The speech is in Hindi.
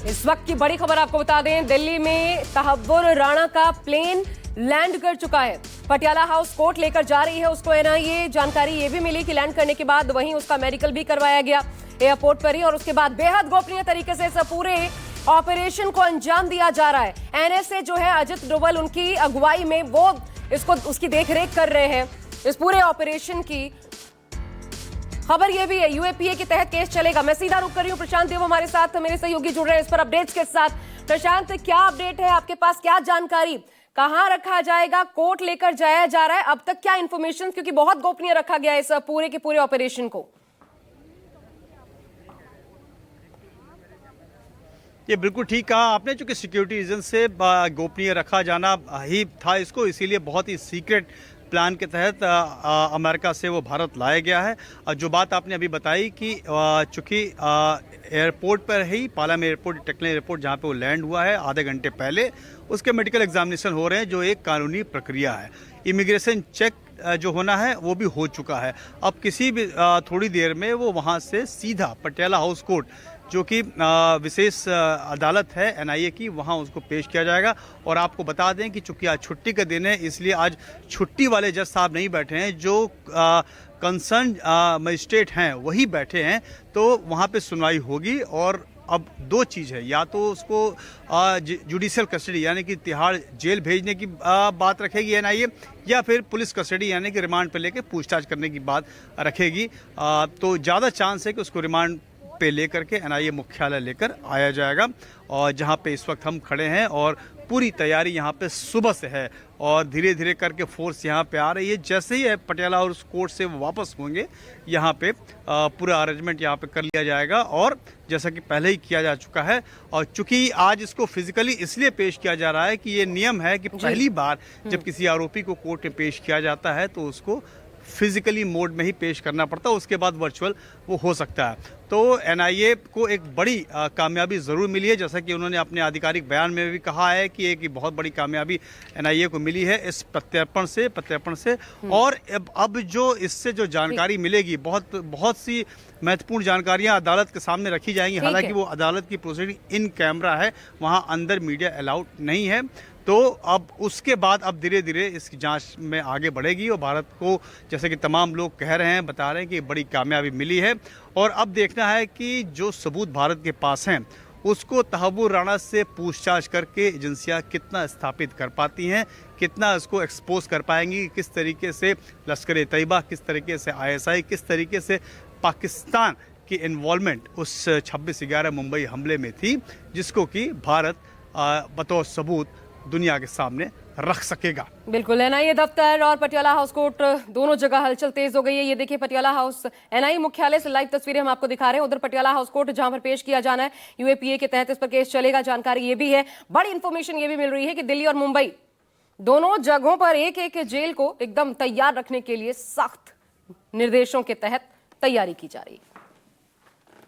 इस वक्त की बड़ी खबर आपको बता दें, दिल्ली में तहव्वुर राणा का प्लेन लैंड कर चुका है। पटियाला हाउस कोर्ट लेकर जा रही है उसको एनआईए। जानकारी ये भी मिली कि लैंड करने के बाद वहीं उसका मेडिकल भी करवाया गया एयरपोर्ट पर ही, और उसके बाद बेहद गोपनीय तरीके से इस पूरे ऑपरेशन को अंजाम दिया जा रहा है। एनएसए जो है अजित डोभाल उनकी अगुवाई में वो इसको उसकी देखरेख कर रहे हैं। इस पूरे ऑपरेशन की खबर ये भी है यूएपीए के तहत केस चलेगा। मैं सीधा रुक कर रही हूं, प्रशांत देव हमारे साथ मेरे सहयोगी जुड़ रहे हैं इस पर अपडेट्स के साथ। प्रशांत, क्या अपडेट है आपके पास, क्या जानकारी, कहां रखा जाएगा, कोर्ट लेकर जाया जा रहा है, अब तक क्या इंफॉर्मेशन, क्योंकि बहुत गोपनीय रखा गया है इस पूरे के पूरे ऑपरेशन को। ये बिल्कुल ठीक कहा आपने, चूंकि सिक्योरिटी रीजन से गोपनीय रखा जाना ही था इसको, इसीलिए बहुत ही सीक्रेट प्लान के तहत अमेरिका से वो भारत लाया गया है। जो बात आपने अभी बताई कि चूंकि एयरपोर्ट पर ही पालाम एयरपोर्ट, टेक्निकल एयरपोर्ट जहाँ पे वो लैंड हुआ है, आधे घंटे पहले उसके मेडिकल एग्जामिनेशन हो रहे हैं, जो एक कानूनी प्रक्रिया है। इमिग्रेशन चेक जो होना है वो भी हो चुका है। अब किसी भी थोड़ी देर में वो वहाँ से सीधा पटियाला हाउस कोर्ट, जो कि विशेष अदालत है एनआईए की, वहाँ उसको पेश किया जाएगा। और आपको बता दें कि चूंकि आज छुट्टी का दिन है, इसलिए आज छुट्टी वाले जज साहब नहीं बैठे हैं, जो कंसर्न मजिस्ट्रेट हैं वही बैठे हैं। तो वहाँ पे सुनवाई होगी। और अब दो चीज़ है, या तो उसको जुडिशियल कस्टडी यानी कि तिहाड़ जेल भेजने की बात रखेगी एनआईए, या फिर पुलिस कस्टडी यानी कि रिमांड पे लेके पूछताछ करने की बात रखेगी। तो ज़्यादा चांस है कि उसको रिमांड पे लेकर के एनआईए मुख्यालय लेकर आया जाएगा। और जहां पे इस वक्त हम खड़े हैं, और पूरी तैयारी यहां पे सुबह से है, और धीरे धीरे करके फोर्स यहां पे आ रही है। जैसे ही पटियाला और कोर्ट से वो वापस होंगे, यहां पे पूरा अरेंजमेंट यहां पे कर लिया जाएगा, और जैसा कि पहले ही किया जा चुका है। और चूंकि आज इसको फिजिकली इसलिए पेश किया जा रहा है कि ये नियम है कि पहली बार जब किसी आरोपी को कोर्ट में पेश किया जाता है तो उसको फिजिकली मोड में ही पेश करना पड़ता है, उसके बाद वर्चुअल वो हो सकता है। तो एनआईए को एक बड़ी कामयाबी ज़रूर मिली है, जैसा कि उन्होंने अपने आधिकारिक बयान में भी कहा है कि एक बहुत बड़ी कामयाबी एनआईए को मिली है इस प्रत्यर्पण से। और अब जो इससे जो जानकारी मिलेगी, बहुत सी महत्वपूर्ण जानकारियां अदालत के सामने रखी जाएंगी। हालांकि वो अदालत की प्रोसीडिंग इन कैमरा है, वहाँ अंदर मीडिया अलाउड नहीं है। तो अब उसके बाद अब धीरे धीरे इसकी जांच में आगे बढ़ेगी, और भारत को, जैसे कि तमाम लोग कह रहे हैं, बता रहे हैं कि बड़ी कामयाबी मिली है। और अब देखना है कि जो सबूत भारत के पास हैं उसको तहव्वुर राणा से पूछताछ करके एजेंसियां कितना स्थापित कर पाती हैं, कितना इसको एक्सपोज कर पाएंगी, किस तरीके से लश्कर तैयबा, किस तरीके से आईएसआई, किस तरीके से पाकिस्तान की इन्वॉल्वमेंट उस 26/11 मुंबई हमले में थी, जिसको कि भारत बतौर सबूत दुनिया के सामने रख सकेगा। बिल्कुल, एनआईए दफ्तर और पटियाला हाउस कोर्ट दोनों जगह हलचल तेज हो गई है। ये देखिए पटियाला हाउस एनआईए मुख्यालय से लाइव तस्वीरें हम आपको दिखा रहे हैं। उधर पटियाला हाउस कोर्ट जहां पर पेश किया जाना है, यूएपीए के तहत इस पर केस चलेगा। जानकारी ये भी है, बड़ी इंफॉर्मेशन ये भी मिल रही है कि दिल्ली और मुंबई दोनों जगहों पर एक एक जेल को एकदम तैयार रखने के लिए सख्त निर्देशों के तहत तैयारी की जा रही है।